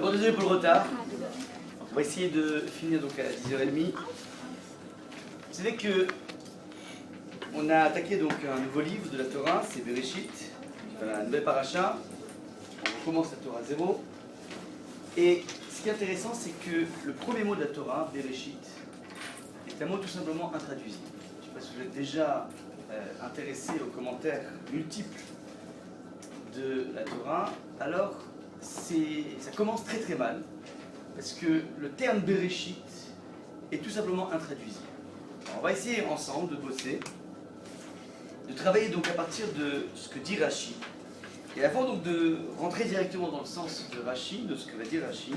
D'abord, désolé pour le retard. On va essayer de finir donc à 10h30. Vous savez que on a attaqué donc un nouveau livre de la Torah, c'est Bereshit, un nouvel paracha. On commence la Torah 0. Et ce qui est intéressant, c'est que le premier mot de la Torah, Bereshit, est un mot tout simplement intraduisible. Je ne sais pas si vous êtes déjà intéressé aux commentaires multiples de la Torah. Alors, ça commence très très mal, parce que le terme Bereshit est tout simplement intraduisible. Alors, on va essayer ensemble de bosser, de travailler donc à partir de ce que dit Rashi. Et avant donc de rentrer directement dans le sens de Rashi, de ce que va dire Rashi,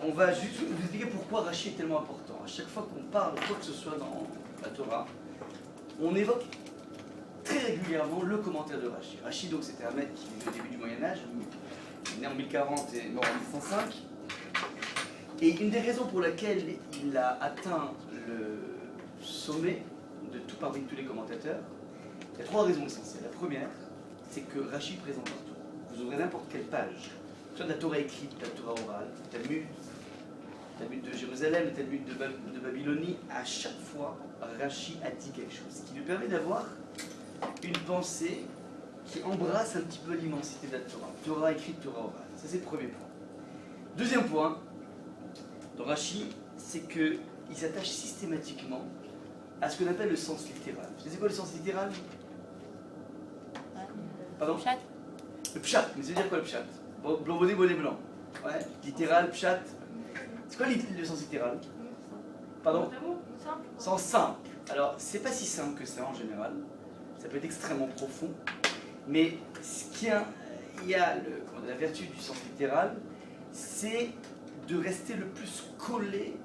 on va juste vous expliquer pourquoi Rashi est tellement important. À chaque fois qu'on parle de quoi que ce soit dans la Torah, on évoque très régulièrement le commentaire de Rashi. Rashi, donc, c'était un mec qui vivait au début du Moyen-Âge, né en 1040 et mort en 1105. Et une des raisons pour laquelle il a atteint le sommet de tout parmi tous les commentateurs, il y a trois raisons essentielles. La première, c'est que Rashi présente partout. Vous ouvrez n'importe quelle page, soit de la Torah écrite, de la Torah orale, le Talmud de Jérusalem, le Talmud de Babylonie, à chaque fois, Rashi a dit quelque chose, ce qui lui permet d'avoir une pensée qui embrasse un petit peu l'immensité de la Torah. Torah écrite, Torah orale. Ça, c'est le premier point. Deuxième point, dans Rashi, c'est qu'il s'attache systématiquement à ce qu'on appelle le sens littéral. Vous savez quoi le sens littéral? Pardon? Pshat. Le pshat, mais ça veut dire quoi le pshat? Blanc bonnet, bonnet blanc. Ouais, littéral, pshat. C'est quoi le sens littéral? Pardon? Sens simple. Alors, c'est pas si simple que ça en général. Ça peut être extrêmement profond. Mais ce qu'il y a la vertu du sens littéral, c'est de rester le plus collé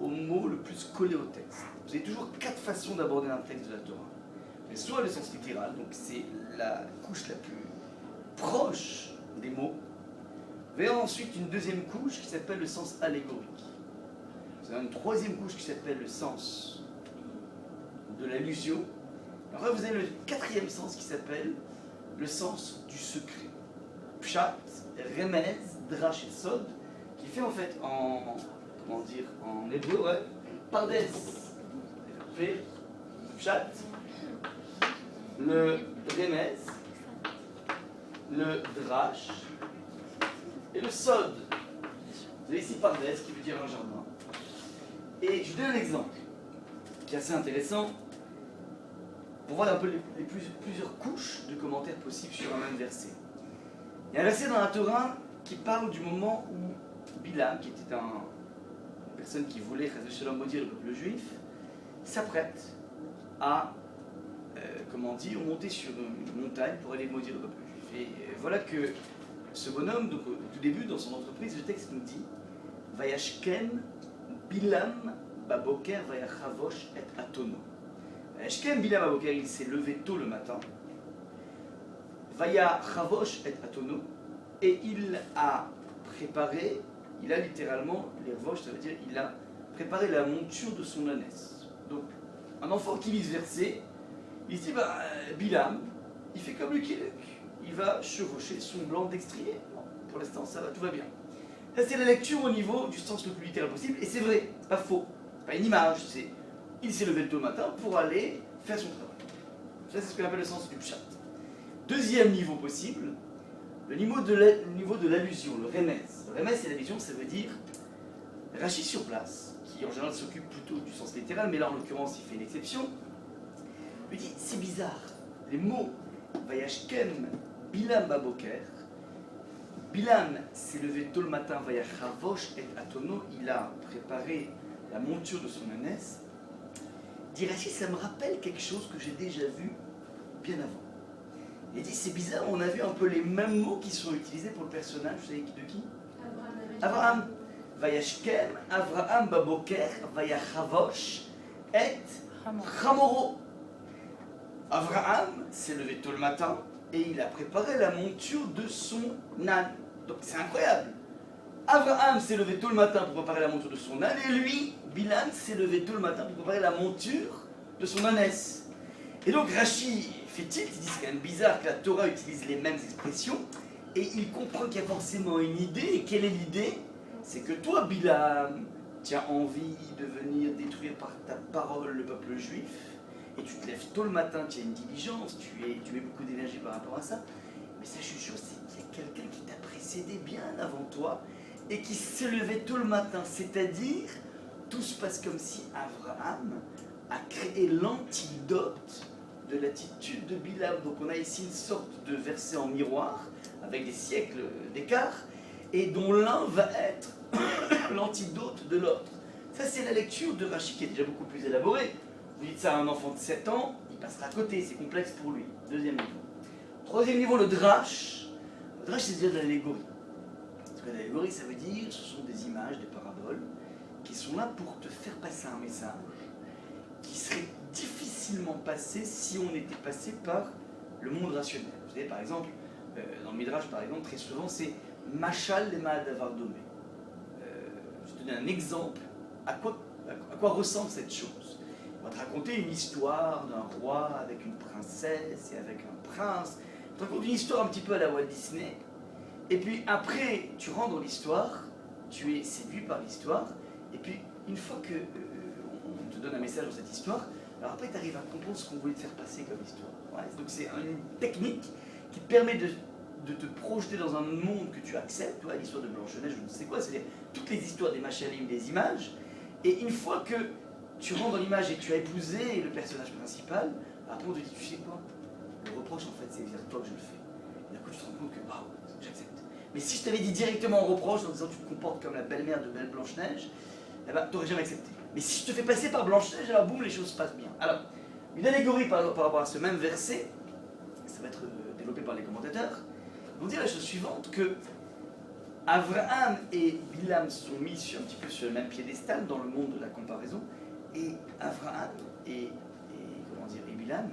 au mot, le plus collé au texte. Vous avez toujours quatre façons d'aborder un texte de la Torah. Mais soit le sens littéral, donc c'est la couche la plus proche des mots. Vous avez ensuite une deuxième couche qui s'appelle le sens allégorique. Vous avez une troisième couche qui s'appelle le sens de l'allusion. Alors vous avez le quatrième sens qui s'appelle le sens du secret. Pshat, remez, drash et sod, qui fait en fait en hébreu, ouais, pardes. Fait pshat, le remez, le drash et le sod. Vous avez ici pardes qui veut dire un jardin. Et je vous donne un exemple qui est assez intéressant pour voir un peu plusieurs couches de commentaires possibles sur un même verset. Il y a un verset dans la Torah qui parle du moment où Bilam, qui était une personne qui voulait, chas v'shalom, maudire le peuple juif, s'apprête à, monter sur une montagne pour aller maudire le peuple juif. Et voilà que ce bonhomme, donc, au tout début, dans son entreprise, le texte nous dit Vayashken Bilam baboker vayachavosh et atono. Vayashken Bilam baboker, il s'est levé tôt le matin. Vayachavosh et atono, et il a préparé, il a littéralement, les voches, ça veut dire il a préparé la monture de son ânesse. Donc, un enfant qui lit ce verset, il se dit Bilam, il fait comme Lucky Luke, il va chevaucher son blanc d'extrier. Bon, pour l'instant, ça va, tout va bien. Ça, c'est la lecture au niveau du sens le plus littéral possible, et c'est vrai, c'est pas faux, c'est pas une image, c'est il s'est levé tôt le matin pour aller faire son travail. Ça, c'est ce qu'on appelle le sens du pshat. Deuxième niveau possible, le niveau de l'allusion, le remez. Le remez, c'est l'allusion, ça veut dire Rashi sur place, qui en général s'occupe plutôt du sens littéral, mais là en l'occurrence il fait une exception, lui dit c'est bizarre, les mots Vayashkem Bilam baboker, Bilam s'est levé tôt le matin, Vayachavosh et atono, il a préparé la monture de son ânesse. Dit Rashi, ça me rappelle quelque chose que j'ai déjà vu bien avant. Il dit c'est bizarre, on a vu un peu les mêmes mots qui sont utilisés pour le personnage, vous savez de qui? Abraham. Vayashkem, Avraham baboker, Vayachavosh et Chamoro. Avraham s'est levé tôt le matin et il a préparé la monture de son âne. Donc c'est incroyable. Avraham s'est levé tôt le matin pour préparer la monture de son âne et lui, Bilam, s'est levé tôt le matin pour préparer la monture de son ânesse. Et donc Rashi fait tilt, il dit c'est quand même bizarre que la Torah utilise les mêmes expressions et il comprend qu'il y a forcément une idée. Et quelle est l'idée? C'est que toi, Bilam, tu as envie de venir détruire par ta parole le peuple juif, et tu te lèves tôt le matin, tu as une diligence, tu mets beaucoup d'énergie par rapport à ça. Mais sache une chose, c'est qu'il y a quelqu'un qui t'a précédé bien avant toi, et qui se levait tôt le matin. C'est-à-dire, tout se passe comme si Abraham a créé l'antidote de l'attitude de Bilam. Donc on a ici une sorte de verset en miroir, avec des siècles d'écart, et dont l'un va être l'antidote de l'autre. Ça, c'est la lecture de Rachi qui est déjà beaucoup plus élaborée. Vous dites ça à un enfant de 7 ans, il passera à côté, c'est complexe pour lui. Deuxième niveau. Troisième niveau, le drash. Le drash, c'est déjà de l'allégorie. Parce que l'allégorie, ça veut dire, ce sont des images, des paraboles, qui sont là pour te faire passer un message qui serait difficilement passé si on était passé par le monde rationnel. Vous savez, par exemple, dans le Midrash, par exemple, très souvent, c'est Machal lema davar domé. Je te donne un exemple. À quoi ressemble cette chose? On va te raconter une histoire d'un roi avec une princesse et avec un prince. On te raconte une histoire un petit peu à la Walt Disney. Et puis après, tu rentres dans l'histoire, tu es séduit par l'histoire, et puis une fois que on te donne un message dans cette histoire, alors après tu arrives à comprendre ce qu'on voulait te faire passer comme histoire. Ouais, donc c'est une technique qui te permet de te projeter dans un monde que tu acceptes. Ouais, l'histoire de Blanche-Neige, je ne sais quoi, c'est toutes les histoires des machalim, des images, et une fois que tu rentres dans l'image et tu as épousé le personnage principal, après on te dit, tu sais quoi, le reproche en fait c'est vers toi que je le fais. Et d'un coup tu te rends compte que waouh, j'accepte. Mais si je t'avais dit directement en reproche en disant tu te comportes comme la belle-mère de Belle Blanche-Neige, eh ben, tu n'aurais jamais accepté. Mais si je te fais passer par Blanche-Neige, alors boum, les choses se passent bien. Alors, une allégorie par rapport à ce même verset, ça va être développé par les commentateurs, vont dire la chose suivante, que Abraham et Bilam sont mis un petit peu sur le même piédestal dans le monde de la comparaison, et Abraham et Bilam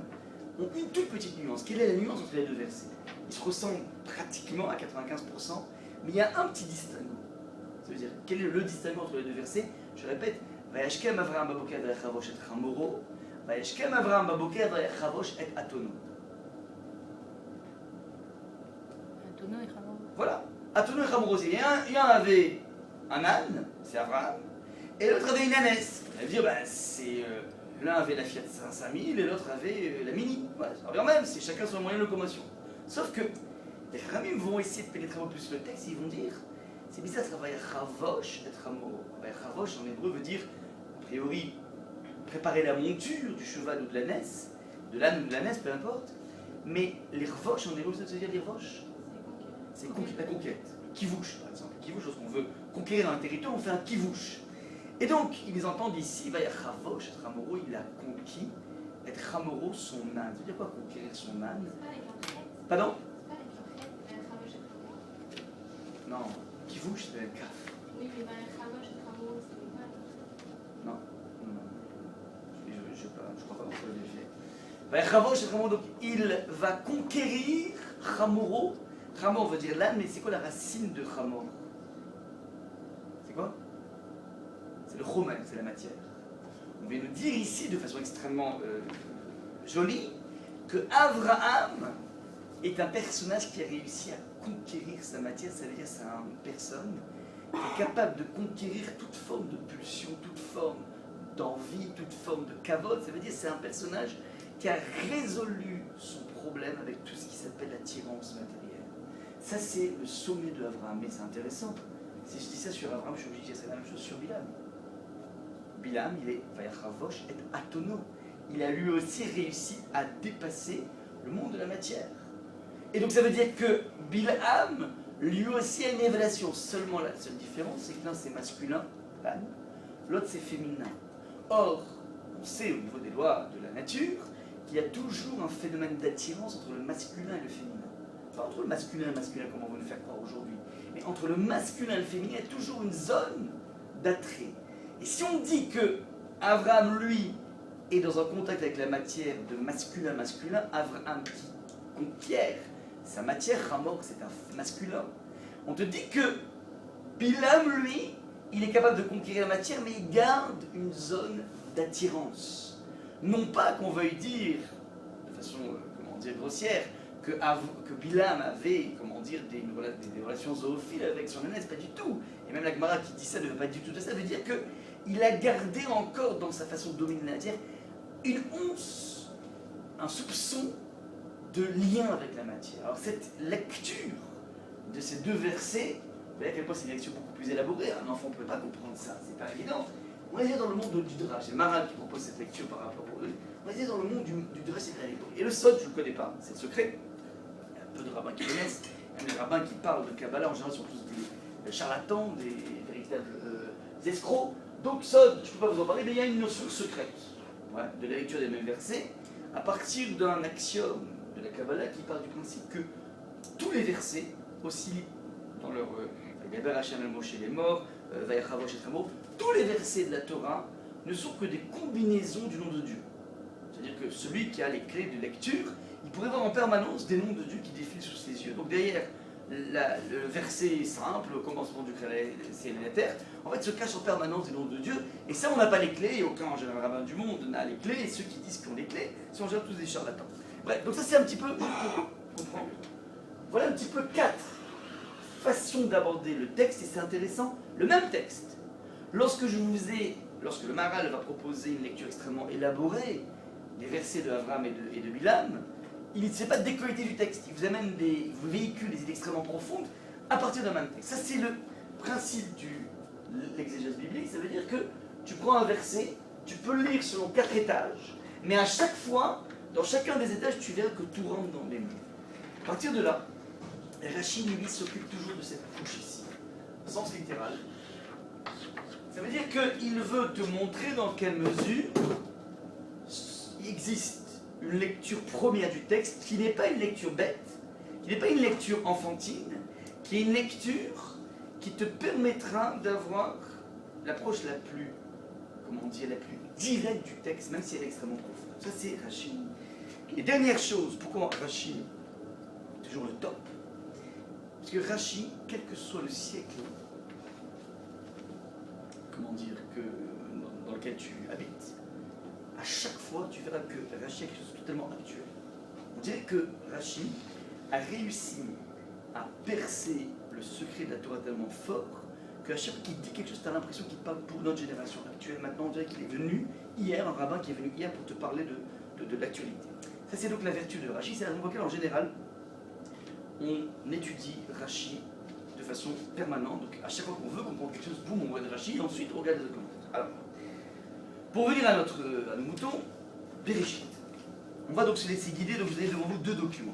ont une toute petite nuance. Quelle est la nuance entre les deux versets? Ils se ressemblent pratiquement à 95%, mais il y a un petit distinguo. Ça veut dire, quel est le distinguo entre les deux versets? Je répète, Vayashkem Avraham baboker vayachavosh et chamoro, Vayashkem Avraham baboker vayachavosh et atono. Atono et chamoro. Voilà, atono et chamoro. Il y en avait un âne, c'est Avraham, et l'autre avait une ânesse. Ça veut dire, l'un avait la Fiat 5000 et l'autre avait la Mini. Voilà, ça revient même, c'est chacun son moyen de locomotion. Sauf que les Ramim vont essayer de pénétrer un peu plus le texte, ils vont dire, c'est bizarre, ça va Chavosh et Chamoro. Chavosh en hébreu veut dire, a priori, préparer la monture du cheval ou de l'ânesse, de l'âne ou de l'ânesse, peu importe. Mais les Rvosh en hébreu, ça veut dire les Rvosh. C'est la conquête. Kivouche, par exemple. Kivouche, lorsqu'on veut conquérir un territoire, on fait un kivouche. Et donc, ils entendent ici, Chavosh et Chamoro, il a conquis, et Chamoro, son âne. Ça veut dire quoi, conquérir son âne? Pardon? Non, Kivouche, c'est un caf. Oui, mais Chavosh et Chamoro, c'est pas. Non, je crois pas qu'on peut le vérifier. Chavosh et Chamoro, donc il va conquérir Chamoro. Chamor veut dire l'âne, mais c'est quoi la racine de Chamor? C'est quoi? C'est le chomel, c'est la matière. On vient nous dire ici, de façon extrêmement jolie, que Abraham est un personnage qui a réussi à conquérir sa matière. Ça veut dire que c'est une personne qui est capable de conquérir toute forme de pulsion, toute forme d'envie, toute forme de cavote. Ça veut dire que c'est un personnage qui a résolu son problème avec tout ce qui s'appelle l'attirance matérielle. Ça, c'est le sommet de Abraham. Mais c'est intéressant. Si je dis ça sur Abraham, je suis obligé de dire c'est la même chose sur Bilam. Bilam, il est Vayachavosh et Atono. Il a lui aussi réussi à dépasser le monde de la matière. Et donc ça veut dire que Bilam, lui aussi, a une révélation. Seulement la seule différence, c'est que l'un c'est masculin, l'âne, l'autre c'est féminin. Or, on sait au niveau des lois de la nature qu'il y a toujours un phénomène d'attirance entre le masculin et le féminin. Pas entre le masculin et le masculin, comme on veut nous faire croire aujourd'hui, mais entre le masculin et le féminin, il y a toujours une zone d'attrait. Et si on dit que Abraham, lui, est dans un contact avec la matière de masculin-masculin, Abraham qui conquiert sa matière, Hamor, c'est un masculin. On te dit que Bilam, lui, il est capable de conquérir la matière, mais il garde une zone d'attirance. Non pas qu'on veuille dire, de façon, grossière, que Bilam avait, comment dire, des relations zoophiles avec son ânesse, pas du tout. Et même la Gemara qui dit ça ne veut pas du tout de ça, veut dire qu'il a gardé encore dans sa façon de dominer la matière une once, un soupçon de lien avec la matière. Alors cette lecture de ces deux versets, vous voyez à quel point c'est une lecture beaucoup plus élaborée, un enfant ne peut pas comprendre ça, c'est pas évident. On est dans le monde du Drash, c'est Maral qui propose cette lecture par rapport au... On est dans le monde du Drash et de la Hébreu. Et le Sod, je ne le connais pas, c'est le secret. Il y a peu de rabbins qui connaissent, même les rabbins qui parlent de Kabbalah en général sont tous des charlatans, des véritables escrocs. Donc Sod, je ne peux pas vous en parler, mais il y a une notion secrète de la lecture des mêmes versets, à partir d'un axiome de la Kabbalah qui part du principe que tous les versets oscillent dans leur Gaber Hashem el Moshe les morts, Vayachavosh et Tramo, tous les versets de la Torah ne sont que des combinaisons du nom de Dieu. C'est-à-dire que celui qui a les clés de lecture, il pourrait voir en permanence des noms de Dieu qui défilent sous ses yeux. Donc derrière le verset simple, au commencement du créé le ciel et la terre, en fait se cache en permanence des noms de Dieu. Et ça, on n'a pas les clés, et aucun en général rabbin du monde n'a les clés, et ceux qui disent qu'ils ont les clés sont en général tous des charlatans. Bref, donc ça c'est un petit peu, pour comprendre. Voilà un petit peu 4 façon d'aborder le texte, et c'est intéressant, le même texte. Lorsque le Maharal va proposer une lecture extrêmement élaborée des versets de Avram et de Bilam, il ne sait pas décolleter du texte, il vous véhicule des idées extrêmement profondes à partir d'un même texte. Ça c'est le principe de l'exégèse biblique, ça veut dire que tu prends un verset, tu peux le lire selon 4 étages, mais à chaque fois, dans chacun des étages, tu verras que tout rentre dans les mots. À partir de là, Rashi, lui, s'occupe toujours de cette couche ici, sens littéral. Ça veut dire qu'il veut te montrer dans quelle mesure il existe une lecture première du texte qui n'est pas une lecture bête, qui n'est pas une lecture enfantine, qui est une lecture qui te permettra d'avoir l'approche la plus, comment dire, la plus directe du texte, même si elle est extrêmement profonde. Ça, c'est Rashi. Et dernière chose, pourquoi Rashi est toujours le top? Parce que Rashi, quel que soit le siècle, comment dire, dans lequel tu habites, à chaque fois, tu verras que Rashi est quelque chose de totalement actuel. On dirait que Rashi a réussi à percer le secret de la Torah tellement fort qu'à chaque fois qu'il dit quelque chose, tu as l'impression qu'il parle pour notre génération actuelle. Maintenant, on dirait qu'il est venu hier, un rabbin qui est venu hier pour te parler de l'actualité. Ça, c'est donc la vertu de Rashi. C'est la raison pour laquelle, en général, on étudie Rashi de façon permanente. Donc, à chaque fois qu'on veut comprendre quelque chose, boum, on regarde Rashi, et ensuite, on regarde les commentaires. Alors, pour revenir à nos moutons, Bereshit. On va donc se laisser guider, donc vous avez devant vous 2 documents.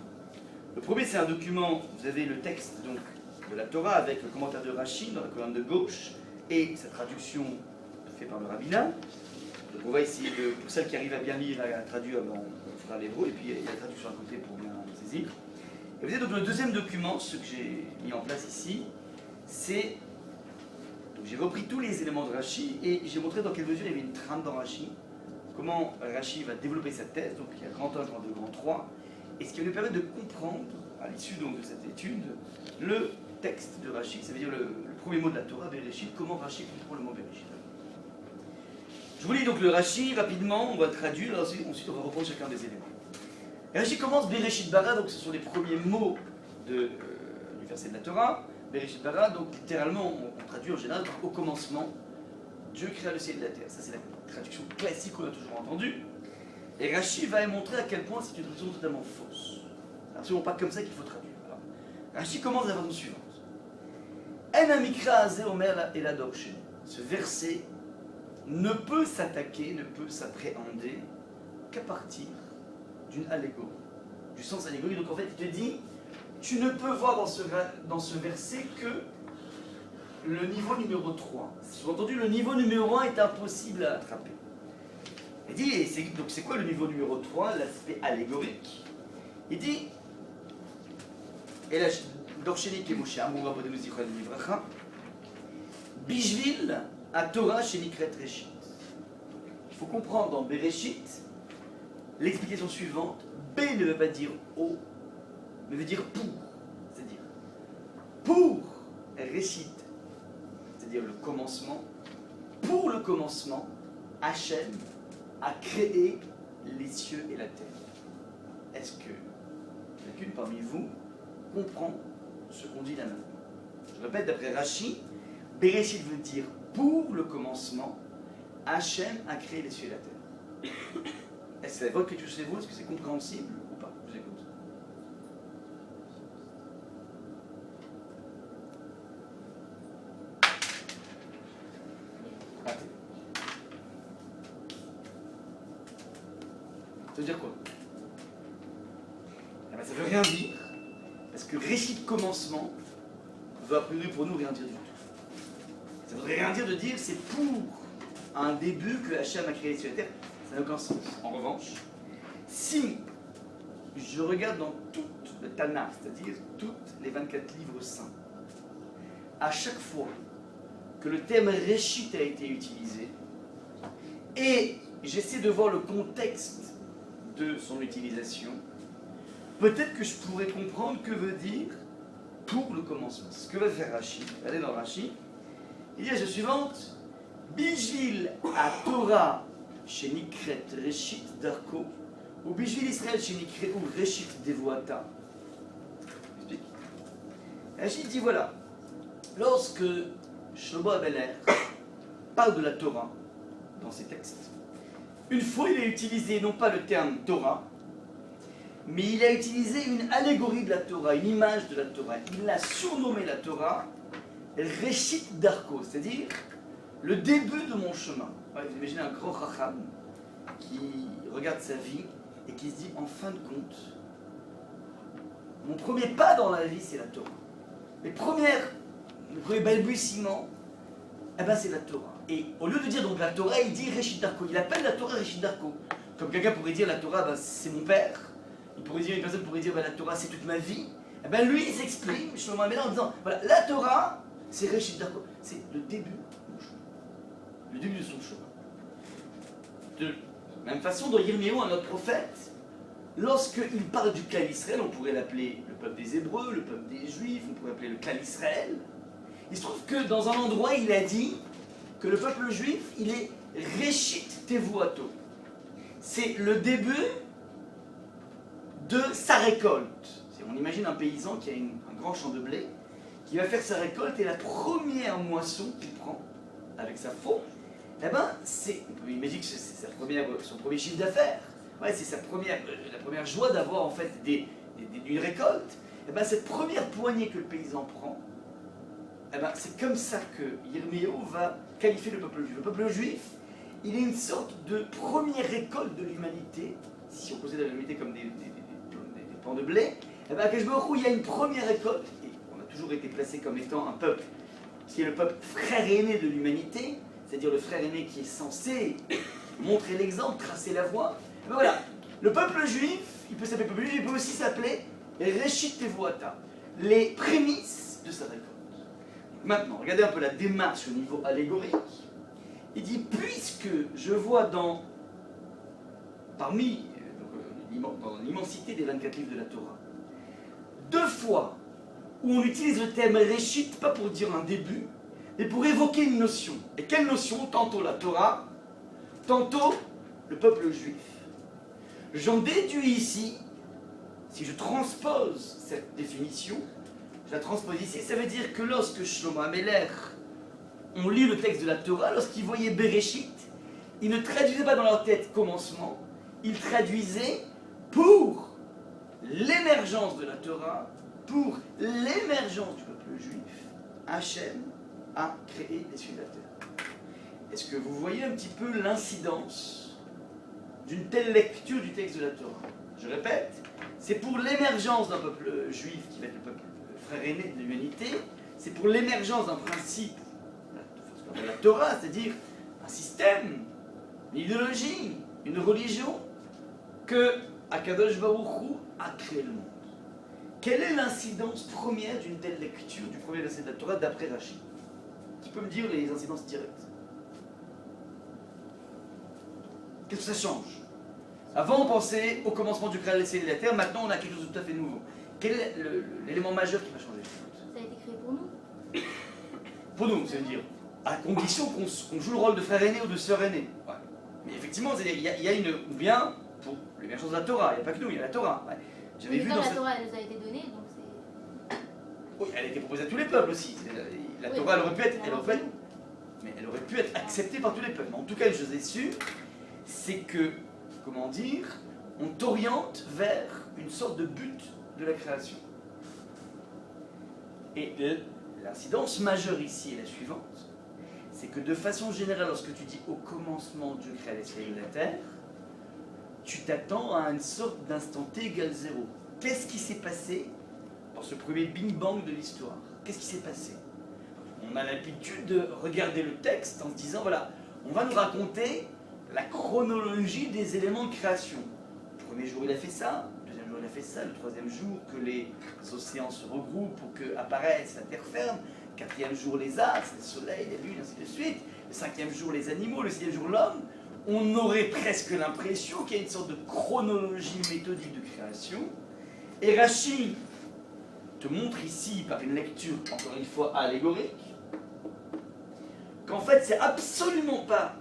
Le premier, c'est un document, vous avez le texte donc, de la Torah avec le commentaire de Rashi dans la colonne de gauche et sa traduction faite par le rabbinat. Donc on va essayer de, pour celles qui arrivent à bien lire, à traduire, on fera l'hébreu, et puis il y a la traduction à côté pour bien saisir. Et vous avez donc le deuxième document, ce que j'ai mis en place ici, c'est... J'ai repris tous les éléments de Rashi et j'ai montré dans quelle mesure il y avait une trame dans Rashi, comment Rashi va développer sa thèse, donc il y a grand 1, grand 2, grand 3, et ce qui va nous permettre de comprendre, à l'issue donc de cette étude, le texte de Rashi, ça veut dire le premier mot de la Torah, Bereshit, comment Rashi comprend le mot Bereshit. Je vous lis donc le Rashi rapidement, on va traduire, ensuite on va reprendre chacun des éléments. Et Rashi commence Bereshit bara, donc ce sont les premiers mots du verset de la Torah. Bereshit bara, donc littéralement on traduit en général par au commencement, Dieu créa le ciel et la terre. Ça c'est la traduction classique qu'on a toujours entendue. Et Rashi va montrer à quel point c'est une traduction totalement fausse. C'est absolument pas comme ça qu'il faut traduire. Alors, Rashi commence de la façon suivante. En amikra azeh omer ela dorsheni. Ce verset ne peut s'attaquer, ne peut s'appréhender qu'à partir d'une allégorie, du sens allégorique. Donc en fait il te dit, tu ne peux voir dans ce verset que le niveau numéro 3. Sous-entendu, le niveau numéro 1 est impossible à attraper. Il dit, donc c'est quoi le niveau numéro 3, l'aspect allégorique? Il dit, et là, Dorsheni Kemoshe Amou Rabodenu Zichron Livracha, Bishvil à Torah Shenikret Reshit. Il faut comprendre dans Bereshit l'explication suivante. B ne veut pas dire O, mais veut dire pour. C'est-à-dire, pour Reshit, c'est-à-dire le commencement, pour le commencement, Hachem a créé les cieux et la terre. Est-ce que chacune parmi vous comprend ce qu'on dit là maintenant. Je répète, d'après Rashi, Bereshit veut dire pour le commencement, Hachem a créé les cieux et la terre. Est-ce que ça évoque quelque chose chez vous? Est-ce que c'est compréhensible ou pas? Je vous écoute. Raté. Ça veut dire quoi? Eh ben, ça veut rien dire, parce que Réchit commencement veut a priori pour nous rien dire du tout. Ça voudrait rien dire de dire c'est pour un début que Hachem a créé les cieux et la terre. Ça n'a aucun sens. En revanche, si je regarde dans toute le Tanakh, c'est-à-dire toutes les 24 livres saints, à chaque fois que le terme Réchit a été utilisé, et j'essaie de voir le contexte de son utilisation, peut-être que je pourrais comprendre que veut dire pour le commencement. C'est ce que va faire Rashi. Regardez dans Rashi, il dit la chose suivante: Bijvil à Torah shenikret Reshit Darko, ou Bijvil Israël shenikret ou Reshit Devoata. J'explique. Rashi dit voilà, lorsque Shlomo Ameler parle de la Torah dans ses textes, une fois il a utilisé non pas le terme Torah, mais il a utilisé une allégorie de la Torah, une image de la Torah. Il a surnommé la Torah Reshit Darko, c'est-à-dire le début de mon chemin. Ouais, vous imaginez un grand chacham qui regarde sa vie et qui se dit en fin de compte, mon premier pas dans la vie c'est la Torah. Le premier balbutiement, eh ben, c'est la Torah. Et au lieu de dire donc la Torah, il dit Reshit Darko. Il appelle la Torah Reshit Darko. Comme quelqu'un pourrait dire la Torah, ben, c'est mon père. Une personne pourrait dire ben, la Torah c'est toute ma vie. Eh ben, lui il s'exprime, Shlomo Ameler, en disant voilà, la Torah c'est Reshit Darko. C'est le début de mon chemin. Le début de son chemin. De la même façon, dans Yirmiyahu, un autre prophète, lorsqu'il parle du clan Israël, on pourrait l'appeler le peuple des Hébreux, le peuple des Juifs, on pourrait l'appeler le clan Israël. Il se trouve que dans un endroit, il a dit que le peuple juif, il est Reshit Tevuato. C'est le début de sa récolte. On imagine un paysan qui a un grand champ de blé, qui va faire sa récolte, et la première moisson qu'il prend avec sa faux, eh ben, on peut imaginer que c'est son premier chiffre d'affaires. Ouais, c'est la première joie d'avoir en fait une récolte. Eh ben, cette première poignée que le paysan prend, eh ben, c'est comme ça que Yirmiyahu va qualifier le peuple juif. Le peuple juif, il est une sorte de première récolte de l'humanité. Si on considère l'humanité comme des pans de blé, eh ben, à Akash Baruch Hu, il y a une première récolte, et on a toujours été placé comme étant un peuple qui est le peuple frère aîné de l'humanité, c'est-à-dire le frère aîné qui est censé montrer l'exemple, tracer la voie. Mais voilà, le peuple juif, il peut s'appeler peuple juif, il peut aussi s'appeler Reshit Tevuata, les prémices de sa récolte. Maintenant, regardez un peu la démarche au niveau allégorique. Il dit, puisque je vois dans l'immensité des 24 livres de la Torah, 2 fois où on utilise le terme Réchit, pas pour dire un début, mais pour évoquer une notion. Et quelle notion? Tantôt la Torah, tantôt le peuple juif. J'en déduis ici, si je transpose cette définition, je la transpose ici, ça veut dire que lorsque Shlomo Ameler, on lit le texte de la Torah, lorsqu'ils voyaient Bereshit, ils ne traduisaient pas dans leur tête commencement, ils traduisaient pour l'émergence de la Torah, pour l'émergence du peuple juif, Hachem a créé les cieux et la terre. Est-ce que vous voyez un petit peu l'incidence d'une telle lecture du texte de la Torah? Je répète, c'est pour l'émergence d'un peuple juif qui va être le peuple frère aîné de l'humanité, c'est pour l'émergence d'un principe, ce qu'on appelle la Torah, c'est-à-dire un système, une idéologie, une religion, que Akadosh Baruch Hu a créé le monde. Quelle est l'incidence première d'une telle lecture du premier verset de la Torah d'après Rashi? Qui peut me dire les incidences directes? Qu'est-ce que ça change? Avant, on pensait au commencement du création des cieux et de la terre, maintenant on a quelque chose de tout à fait nouveau. Quel est l'élément majeur qui va changer? Ça a été créé pour nous. Pour nous, ça veut dire, à condition qu'on joue le rôle de frère aîné ou de sœur aînée. Ouais. Mais effectivement, il y a une, ou bien, pour l'émergence de la Torah, il n'y a pas que nous, il y a la Torah. Ouais. J'avais vu Quand dans la cette... Torah elle nous a été donnée, donc c'est. Oui, elle a été proposée à tous les peuples aussi. La Oui, Torah, elle aurait pu être... mais Elle alors, aurait pu être... Mais elle aurait pu être acceptée par tous les peuples. Mais en tout cas, une chose est sûre, c'est que, comment dire, on t'oriente vers une sorte de but de la création. Et l'incidence majeure ici est la suivante, c'est que de façon générale, lorsque tu dis au commencement Dieu créa les cieux et la terre, tu t'attends à une sorte d'instant t égale 0. Qu'est-ce qui s'est passé dans ce premier Big Bang de l'histoire? Qu'est-ce qui s'est passé? On a l'habitude de regarder le texte en se disant, voilà, on va nous raconter la chronologie des éléments de création. Le premier jour, il a fait ça, le deuxième jour, il a fait ça, le troisième jour, que les océans se regroupent pour que apparaisse la terre ferme, le quatrième jour, les astres, le soleil, les lunes, ainsi de suite, le cinquième jour, les animaux, le sixième jour, l'homme. On aurait presque l'impression qu'il y a une sorte de chronologie méthodique de création. Et Rachi te montre ici, par une lecture, encore une fois, allégorique, qu'en fait, c'est absolument pas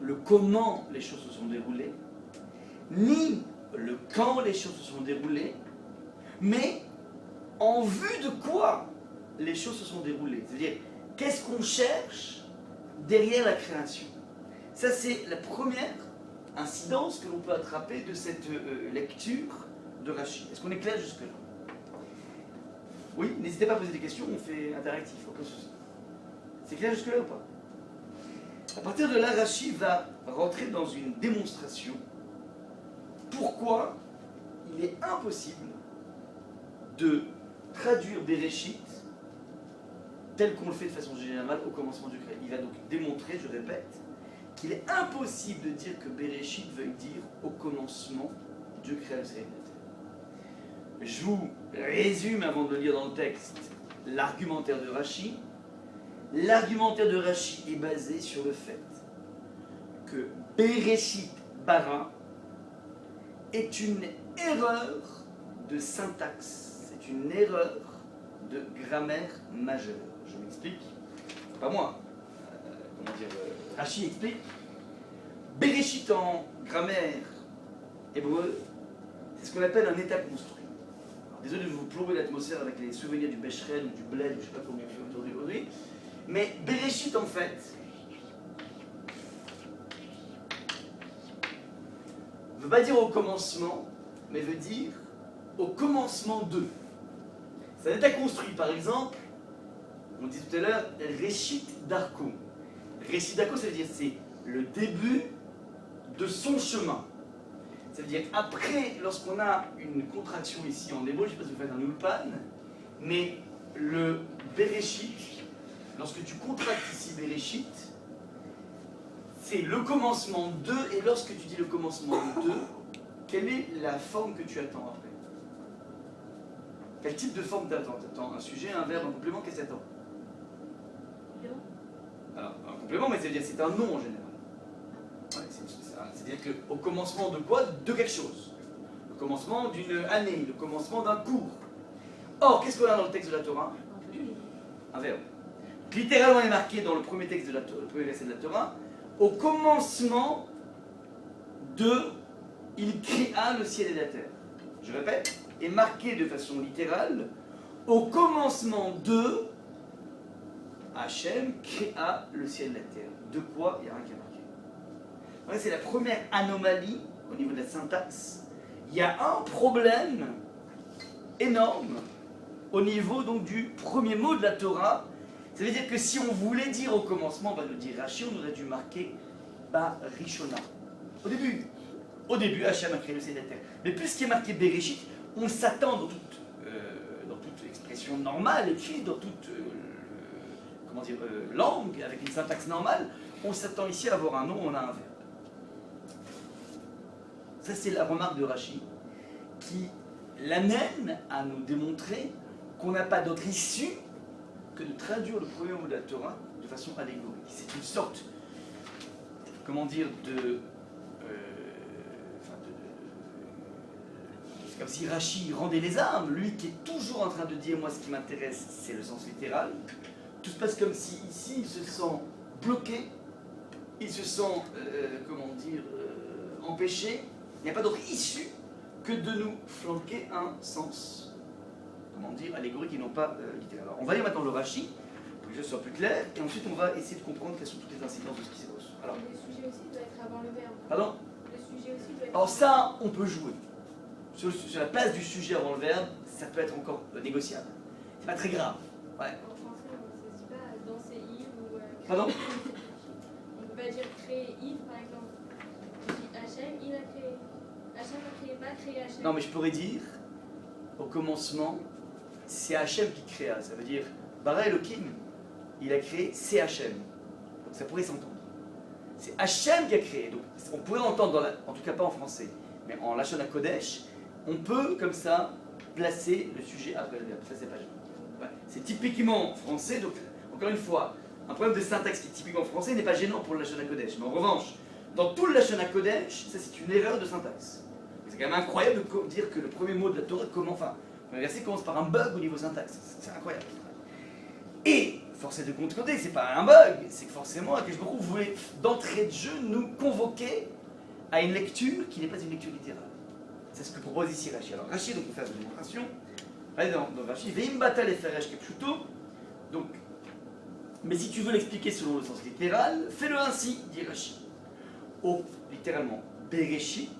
le comment les choses se sont déroulées, ni le quand les choses se sont déroulées, mais en vue de quoi les choses se sont déroulées. C'est-à-dire, qu'est-ce qu'on cherche derrière la création? Ça, c'est la première incidence que l'on peut attraper de cette lecture de Rachi. Est-ce qu'on est clair jusque-là? Oui, n'hésitez pas à poser des questions, on fait interactif, aucun souci. C'est clair jusque-là ou pas? À partir de là, Rachi va rentrer dans une démonstration pourquoi il est impossible de traduire Bereshit tel qu'on le fait de façon générale au commencement du créé. Il va donc démontrer, je répète, qu'il est impossible de dire que Bereshit veuille dire au commencement Dieu créa le ciel et la terre. Je vous résume avant de le lire dans le texte l'argumentaire de Rachi. L'argumentaire de Rachi est basé sur le fait que Bereshit bara est une erreur de syntaxe, c'est une erreur de grammaire majeure. Je m'explique, pas moi, Rachi explique. Bereshit en grammaire hébreu, c'est ce qu'on appelle un état construit. Alors, désolé de vous plomber l'atmosphère avec les souvenirs du Becherel ou du Bled, ou je ne sais pas comment on fait autour aujourd'hui, mais Bereshit en fait ne veut pas dire au commencement, mais veut dire au commencement de. C'est un état construit, par exemple, on dit tout à l'heure, Réchit d'Arco. Réchit d'Arco, ça veut dire c'est le début de son chemin. Ça veut dire après, lorsqu'on a une contraction ici en hébreu, je ne sais pas si vous faites un ulpan, mais le Bereshit, lorsque tu contractes ici Bereshit, c'est le commencement de, et lorsque tu dis le commencement de, quelle est la forme que tu attends après? Quel type de forme t'attends? T'attends un sujet, un verbe, un complément, qu'est-ce que t'attends? Alors, un complément, mais ça veut dire c'est un nom en général. Ouais, c'est-à-dire qu'au commencement de quoi? De quelque chose. Le commencement d'une année, le commencement d'un cours. Or, qu'est-ce qu'on a dans le texte de la Torah? Un verbe. Littéralement, il est marqué dans le premier texte de la Torah, le premier verset de la Torah, au commencement de, il créa le ciel et la terre. Je répète, est marqué de façon littérale, au commencement de, Hachem créa le ciel et la terre. De quoi? Il n'y a rien qui est marqué. Ouais, c'est la première anomalie au niveau de la syntaxe. Il y a un problème énorme au niveau donc du premier mot de la Torah. Ça veut dire que si on voulait dire au commencement, on va nous dire Rachi, on aurait dû marquer Barishona. Au début, Hachem a créé le ciel et la terre. Mais puisqu'il est marqué Bereshit, on s'attend dans toute expression normale, écrite dans toute langue, avec une syntaxe normale, on s'attend ici à avoir un nom, on a un verbe. Ça, c'est la remarque de Rachi, qui l'amène à nous démontrer qu'on n'a pas d'autre issue que de traduire le premier mot de la Torah de façon allégorique. C'est une sorte, c'est comme si Rachi rendait les armes, lui qui est toujours en train de dire, moi ce qui m'intéresse, c'est le sens littéral. Tout se passe comme si ici il se sent bloqué, il se sent, empêché, il n'y a pas d'autre issue que de nous flanquer un sens, comment dire, allégorique et non pas littéral. Alors, on va lire maintenant le Rashi, pour que je sois plus clair, et ensuite on va essayer de comprendre quelles sont toutes les incidences de ce qui s'est passé. Alors, Le sujet aussi doit être avant le verbe. pardon? Le sujet aussi doit être. Alors ça, on peut jouer. Sur la place du sujet avant le verbe, ça peut être encore négociable. C'est pas très grave. Ouais. En français, on ne se dit pas danser il ou. Pardon? On ne peut pas dire créer il, par exemple. On dit Hachem, il a créé. Hachem a créé, pas créé Hachem. Non, mais je pourrais dire, au commencement, c'est Hachem qui créa. Ça veut dire, Bara Elohim, il a créé, c'est Hachem. Donc ça pourrait s'entendre. C'est Hachem qui a créé. Donc on pourrait entendre, en tout cas pas en français, mais en Lashon HaKodesh, on peut comme ça placer le sujet après le verbe. Ça, c'est pas gênant. Ouais. C'est typiquement français, donc encore une fois, un problème de syntaxe qui est typiquement français n'est pas gênant pour le Lashon HaKodesh. Mais en revanche, dans tout le Lashon HaKodesh, ça c'est une erreur de syntaxe. C'est quand même incroyable de dire que le premier mot de la Torah, le premier verset commence par un bug au niveau syntaxe. C'est incroyable. Et, force est de constater, c'est pas un bug, c'est que forcément, Akash Baruch Hu voulait d'entrée de jeu nous convoquer à une lecture qui n'est pas une lecture littérale. C'est ce que propose ici Rashi. Alors Rashi, donc on fait une démonstration. Allez dans Rashi, Veim batal eferesh kepshuto. Donc, mais si tu veux l'expliquer selon le sens littéral, fais-le ainsi, dit Rashi. Littéralement, Bereshit,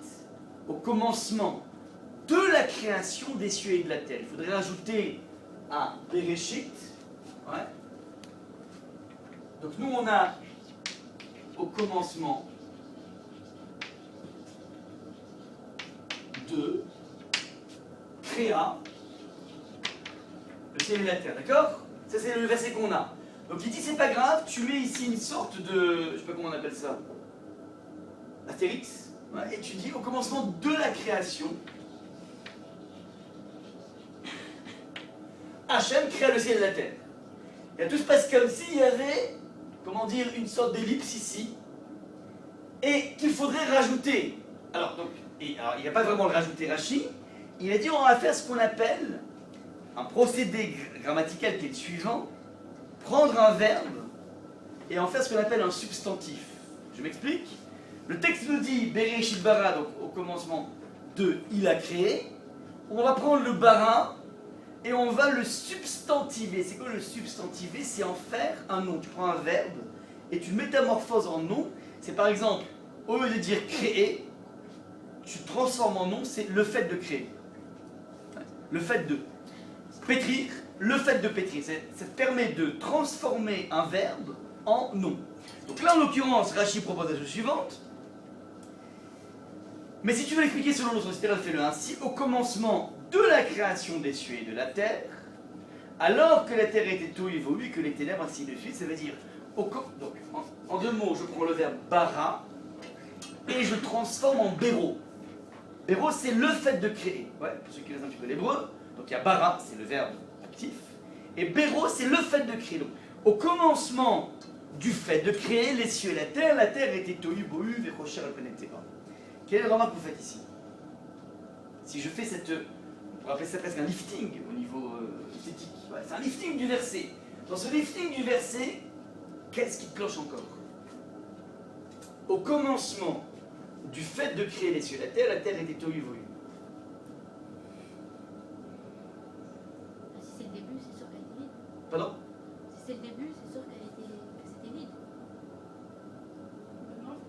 au commencement de la création des cieux et de la terre. Il faudrait rajouter un Bereshit. Ouais. Donc nous on a au commencement de créa le ciel et la terre, d'accord? Ça c'est le verset qu'on a. Donc il dit c'est pas grave, tu mets ici une sorte de, je sais pas comment on appelle ça, astérix, ouais, et tu dis au commencement de la création, Hachem créa le ciel et la terre. Et tout se passe comme s'il y avait, comment dire, une sorte d'ellipse ici, et qu'il faudrait rajouter. Alors, donc, alors, il n'a pas vraiment le rajouter Rashi, il a dit on va faire ce qu'on appelle un procédé grammatical qui est le suivant, prendre un verbe et en faire ce qu'on appelle un substantif. Je m'explique. Le texte nous dit Bereshit bara, donc au commencement de il a créé, on va prendre le bara et on va le substantiver. C'est quoi le substantiver? C'est en faire un nom. Tu prends un verbe et tu le métamorphoses en nom. C'est par exemple, au lieu de dire créer, tu transformes en nom, c'est le fait de créer. Le fait de pétrir, le fait de pétrir. Ça te permet de transformer un verbe en nom. Donc là, en l'occurrence, Rashi propose la chose suivante. Mais si tu veux l'expliquer selon le sens littéral, fais-le ainsi. Au commencement de la création des cieux et de la terre, alors que la terre était tohu vohu, que les ténèbres, ainsi de suite, ça veut dire, donc, en deux mots, je prends le verbe bara et je le transforme en béro. Béro, c'est le fait de créer. Ouais, pour ceux qui lisent un petit peu l'hébreu, donc il y a bara, c'est le verbe actif, et béro, c'est le fait de créer. Donc, au commencement du fait de créer les cieux et la terre était tohu bohu, vechocher al-penetera. Quelle est le remarque que vous faites ici? Si je fais cette, on pourrait appeler ça presque un lifting au niveau esthétique. Ouais, c'est un lifting du verset. Dans ce lifting du verset, qu'est-ce qui cloche encore? Au commencement du fait de créer les cieux et la terre était tohu bohu. Si c'est le début, c'est sûr qu'elle était vide. Pardon? Si c'est le début, c'est sûr que c'était vide.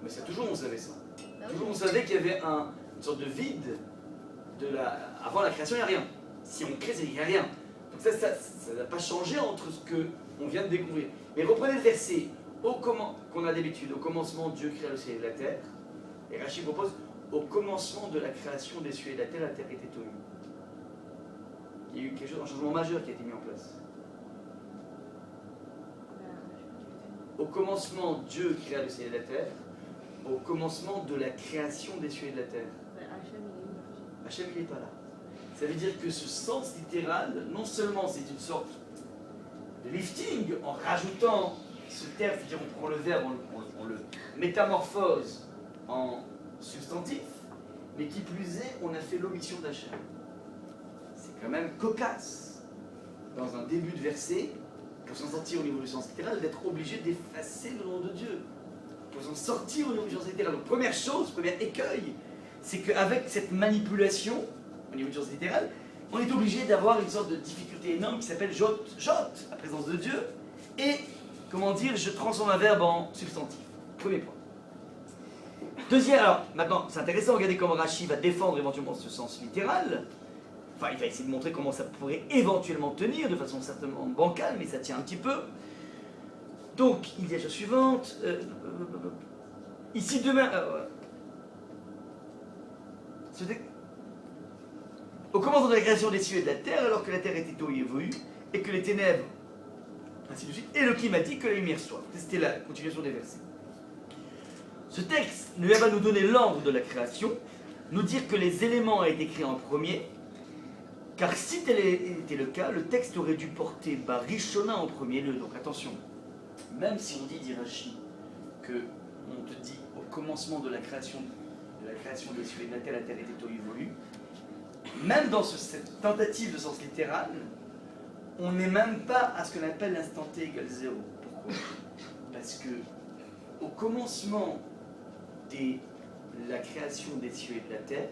Mais c'est toujours on savait ça. Bah oui. Toujours on savait qu'il y avait une sorte de vide avant la création, il n'y a rien. Si on crée, il n'y a rien. Donc ça n'a pas changé entre ce qu'on vient de découvrir. Mais reprenez le verset qu'on a d'habitude. Au commencement, Dieu créa le ciel et la terre. Et Rashi propose, au commencement de la création des cieux et de la terre était tohu. Il y a eu quelque chose, un changement majeur qui a été mis en place. Au commencement, Dieu créa le ciel et la terre. Au commencement de la création des cieux et de la terre. Hachem, il n'est pas là. Ça veut dire que ce sens littéral, non seulement c'est une sorte de lifting, en rajoutant ce terme, c'est-à-dire on prend le verbe, on le métamorphose en substantif, mais qui plus est, on a fait l'omission d'Hachem. C'est quand même cocasse, dans un début de verset, pour s'en sortir au niveau du sens littéral, d'être obligé d'effacer le nom de Dieu. Pour s'en sortir au niveau du sens littéral. Donc première chose, premier écueil, c'est qu'avec cette manipulation, au niveau du sens littéral, on est obligé d'avoir une sorte de difficulté énorme qui s'appelle j'ôte, la présence de Dieu, et, comment dire, je transforme un verbe en substantif. Premier point. Deuxième, alors, maintenant, c'est intéressant, regardez comment Rachi va défendre éventuellement ce sens littéral. Enfin, il va essayer de montrer comment ça pourrait éventuellement tenir, de façon certainement bancale, mais ça tient un petit peu. Donc, il y a la chose suivante. Ici, demain... au commencement de la création des cieux et de la terre, alors que la terre était tohu vohu, et que les ténèbres, ainsi de suite, et le qui m'a dit que la lumière soit. C'était la continuation des versets. Ce texte ne va pas nous donner l'ordre de la création, nous dire que les éléments ont été créés en premier, car si tel était le cas, le texte aurait dû porter Barishona en premier lieu. Donc attention, même si on dit Rachi que on te dit au commencement de la création des cieux et de la terre était tohu vohu, même dans cette tentative de sens littéral, on n'est même pas à ce qu'on appelle l'instant t égale 0. Pourquoi? Parce que au commencement de la création des cieux et de la terre,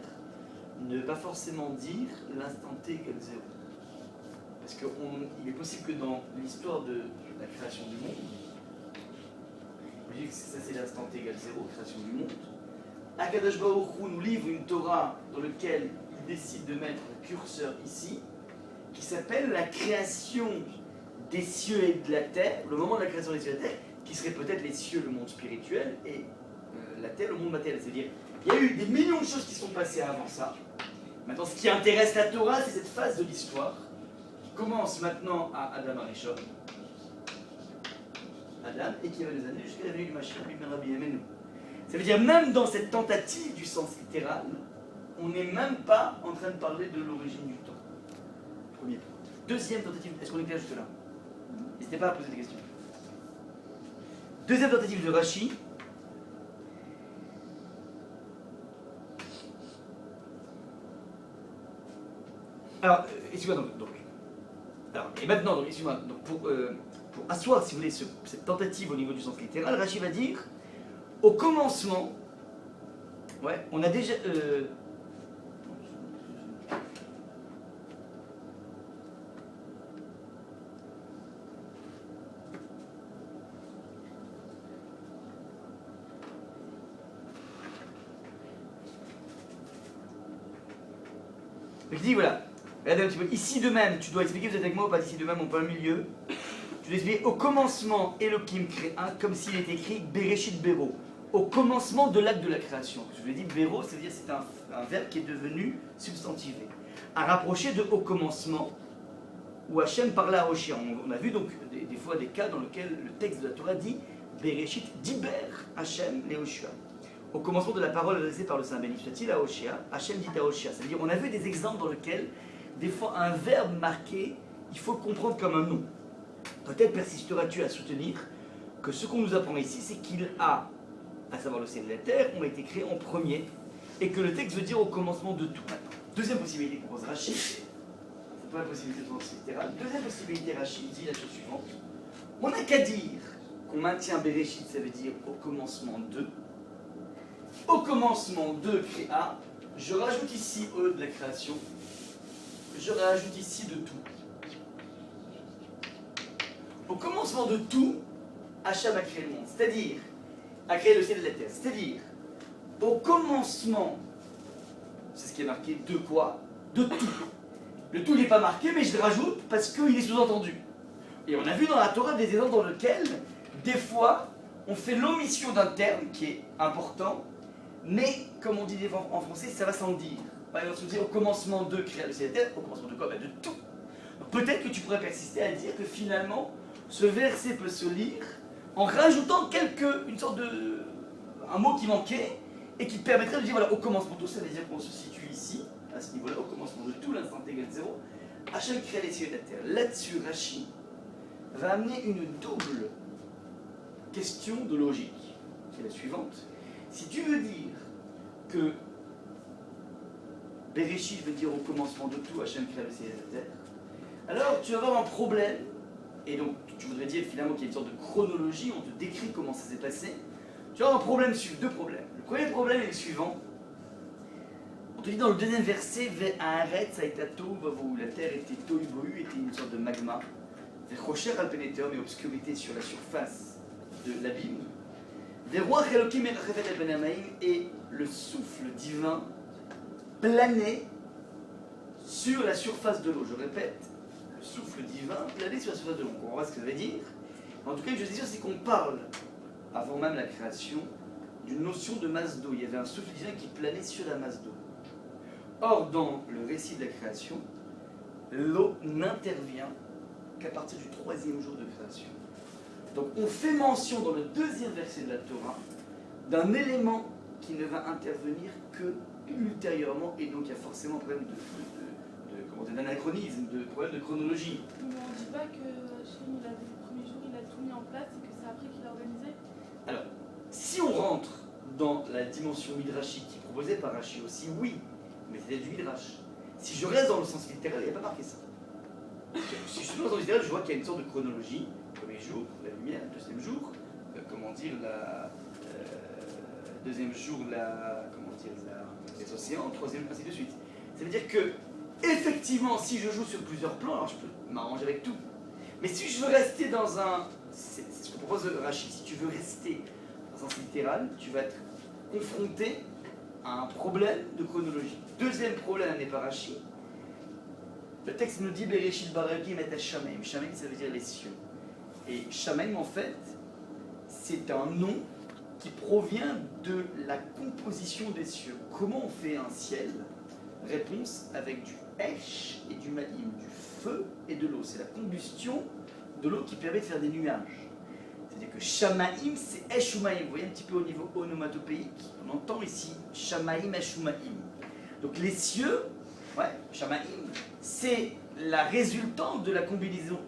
ne veut pas forcément dire l'instant t égale 0. Parce qu'il est possible que dans l'histoire de la création du monde, on dit que ça c'est l'instant t égale 0, création du monde, Akadosh Baruch Hu nous livre une Torah dans laquelle il décide de mettre un curseur ici, qui s'appelle la création des cieux et de la terre, le moment de la création des cieux et de la terre, qui serait peut-être les cieux, le monde spirituel, et la terre, le monde matériel. C'est-à-dire, il y a eu des millions de choses qui sont passées avant ça. Maintenant, ce qui intéresse la Torah, c'est cette phase de l'histoire, qui commence maintenant à Adam Arishon, Adam, et qui va nous amener jusqu'à la venue du Mashiach, lui-même Rabbi Yemenu. Ça veut dire, même dans cette tentative du sens littéral, on n'est même pas en train de parler de l'origine du temps. Premier point. Deuxième tentative, est-ce qu'on est clair jusque-là? N'hésitez pas à poser des questions. Deuxième tentative de Rachi. Alors, excusez-moi donc. Alors, et maintenant, donc, excusez-moi, donc pour asseoir, si vous voulez, cette tentative au niveau du sens littéral, Rachi va dire, au commencement, ouais, on a déjà... je dis voilà, regardez un petit peu, ici de même, tu dois expliquer, vous êtes avec moi ou pas, ici de même, on peut au milieu. Tu dois expliquer, au commencement, Elohim crée un, comme s'il est écrit Bereshit Bero, au commencement de l'acte de la création. Je vous l'ai dit, Bero, ça veut dire c'est un verbe qui est devenu substantivé. À rapprocher de au commencement, où Hachem parla à Hoshia. On a vu donc des fois des cas dans lesquels le texte de la Torah dit Bereshit Diber Hachem le Hoshia. Au commencement de la parole adressée par le Saint béni soit-il à Hoshia, Hachem dit à Hoshia. C'est-à-dire, on a vu des exemples dans lesquels, des fois, un verbe marqué, il faut le comprendre comme un nom. Peut-être persisteras-tu à soutenir que ce qu'on nous apprend ici, c'est qu'il a, à savoir le ciel et la terre, ont été créés en premier, et que le texte veut dire au commencement de tout. Maintenant, deuxième possibilité qu'on pose Rachi, c'est pas la possibilité de sens littéral. Deuxième possibilité, Rachi dit la chose suivante. On n'a qu'à dire qu'on maintient Bereshit, ça veut dire au commencement de. Au commencement de créa, je rajoute ici E de la création, je rajoute ici de tout. Au commencement de tout, Hachem a créé le monde, c'est-à-dire, a créé le ciel et la terre, c'est-à-dire, au commencement, c'est ce qui est marqué, de quoi? De tout. Le tout n'est pas marqué, mais je le rajoute parce qu'il est sous-entendu. Et on a vu dans la Torah des exemples dans lesquels, des fois, on fait l'omission d'un terme qui est important, mais, comme on dit en français, ça va sans dire. Par exemple, si on dit au commencement de créer le ciel et la terre, au commencement de quoi? De tout. Peut-être que tu pourrais persister à dire que finalement, ce verset peut se lire en rajoutant une sorte de... un mot qui manquait, et qui permettrait de dire, voilà, au commencement de tout, ça veut dire qu'on se situe ici, à ce niveau-là, au commencement de tout, l'instant égale 0, Hachem crée les cieux et la terre. Là-dessus, Rachi va amener une double question de logique, qui est la suivante. Si tu veux dire que Bereshit veut dire au commencement de tout, Hachem crée le ciel et la terre, alors tu vas avoir un problème, et donc tu voudrais dire finalement qu'il y a une sorte de chronologie, on te décrit comment ça s'est passé, tu vas avoir un problème, deux problèmes. Le premier problème est le suivant, te dit dans le deuxième verset, Haaretz haïta tohu vavohu, la terre était tohu bohu, était une sorte de magma. Rocher al pénétrum et obscurité sur la surface de l'abîme. Veruach Elokim merachefet al ben hamaim, et le souffle divin planait sur la surface de l'eau. Je répète, le souffle divin planait sur la surface de l'eau. On comprend pas ce que ça veut dire. En tout cas, une chose est sûre, c'est qu'on parle, avant même la création, d'une notion de masse d'eau. Il y avait un souffle divin qui planait sur la masse d'eau. Or, dans le récit de la création, l'eau n'intervient qu'à partir du troisième jour de création. Donc on fait mention dans le deuxième verset de la Torah d'un élément qui ne va intervenir que ultérieurement, et donc il y a forcément un problème d'anachronisme, de problème de chronologie. Mais on ne dit pas que Hachem, le premier jour, il a tout mis en place et que c'est après qu'il a organisé. Alors, si on rentre dans la dimension midrashique qui est proposée par Rashi aussi, oui, mais c'est du midrash. Si je reste dans le sens littéral, il n'y a pas marqué ça. Si je suis dans le sens littéral, je vois qu'il y a une sorte de chronologie. Premier jour, la lumière, deuxième jour, deuxième jour, les océans, troisième, ainsi de suite. Ça veut dire que, effectivement, si je joue sur plusieurs plans, alors je peux m'arranger avec tout. Mais si je veux rester dans un... C'est ce que propose Rashi. Si tu veux rester dans un sens littéral, tu vas être confronté à un problème de chronologie. Deuxième problème amené par Rashi. Le texte nous dit Bereshit bara Elokim et Shamaim. Shamaim, ça veut dire les cieux. Et Shamaim, en fait, c'est un nom qui provient de la composition des cieux. Comment on fait un ciel? Réponse avec du Esh et du Maïm, du feu et de l'eau. C'est la combustion de l'eau qui permet de faire des nuages. C'est-à-dire que Shamaim, c'est Esh ou Maïm. Vous voyez un petit peu au niveau onomatopéique. On entend ici Shamaim, Esh ou Maïm. Donc les cieux, ouais, Shamaim, c'est la résultante de la combinaison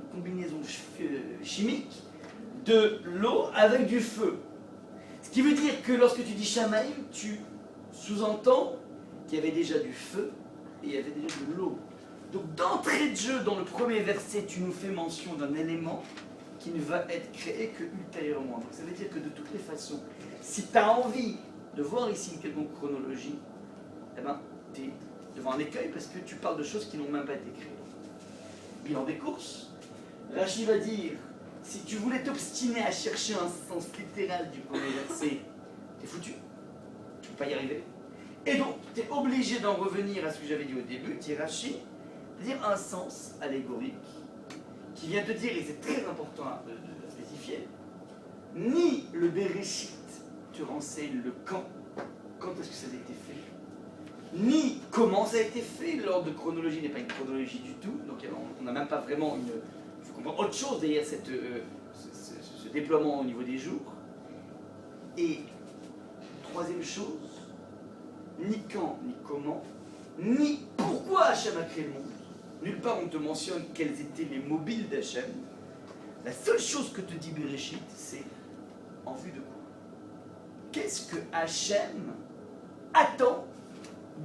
chimique de l'eau avec du feu. Ce qui veut dire que lorsque tu dis Shamaim, tu sous-entends qu'il y avait déjà du feu et il y avait déjà de l'eau. Donc d'entrée de jeu, dans le premier verset, tu nous fais mention d'un élément qui ne va être créé que ultérieurement. Donc ça veut dire que de toutes les façons, si tu as envie de voir ici une quelconque chronologie, eh ben, tu es devant un écueil parce que tu parles de choses qui n'ont même pas été créées. Bilan des courses, Rashi va dire, si tu voulais t'obstiner à chercher un sens littéral du premier verset, t'es foutu, tu ne peux pas y arriver. Et donc, tu es obligé d'en revenir à ce que j'avais dit au début, dit Rashi, c'est-à-dire un sens allégorique qui vient te dire, et c'est très important de spécifier, ni le Bereshit te renseigne le quand est-ce que ça a été fait, ni comment ça a été fait. L'ordre de chronologie n'est pas une chronologie du tout, donc on n'a même pas vraiment une... Il faut comprendre autre chose derrière ce déploiement au niveau des jours. Et troisième chose, ni quand, ni comment, ni pourquoi Hachem a créé le monde. Nulle part on te mentionne quels étaient les mobiles d'Hachem. La seule chose que te dit Bereshit, c'est en vue de quoi? Qu'est-ce que Hachem attend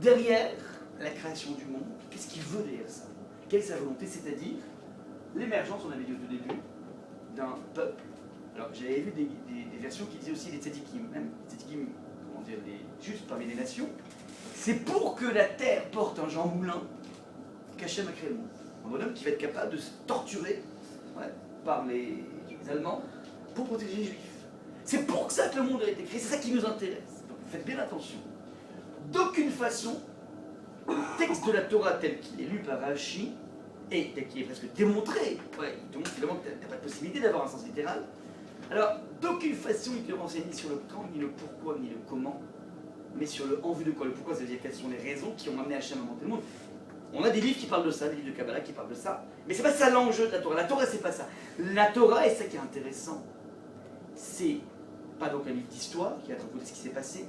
derrière la création du monde? Qu'est-ce qu'il veut derrière ça? Quelle est sa volonté? C'est-à-dire l'émergence, on avait dit au tout début, d'un peuple. Alors j'avais vu des versions qui disaient aussi les tzadikim, même les tzadikim, comment dire, les justes parmi les nations. C'est pour que la terre porte un Jean Moulin qu'Hachem a créé le monde. Un bonhomme qui va être capable de se torturer par les Allemands pour protéger les Juifs. C'est pour ça que le monde a été créé, c'est ça qui nous intéresse. Donc faites bien attention. D'aucune façon, le texte de la Torah tel qu'il est lu par Rashi, et tel qu'il est presque démontré, il te montre finalement que tu n'as pas de possibilité d'avoir un sens littéral. Alors, d'aucune façon, il te renseigne ni sur le quand, ni le pourquoi, ni le comment, mais sur le en vue de quoi. Le pourquoi, ça veut dire quelles sont les raisons qui ont amené Hachem à inventer le monde. On a des livres qui parlent de ça, des livres de Kabbalah qui parlent de ça, mais c'est pas ça l'enjeu de la Torah. La Torah, c'est pas ça. La Torah, et ça qui est intéressant, c'est pas donc un livre d'histoire qui va te raconter ce qui s'est passé,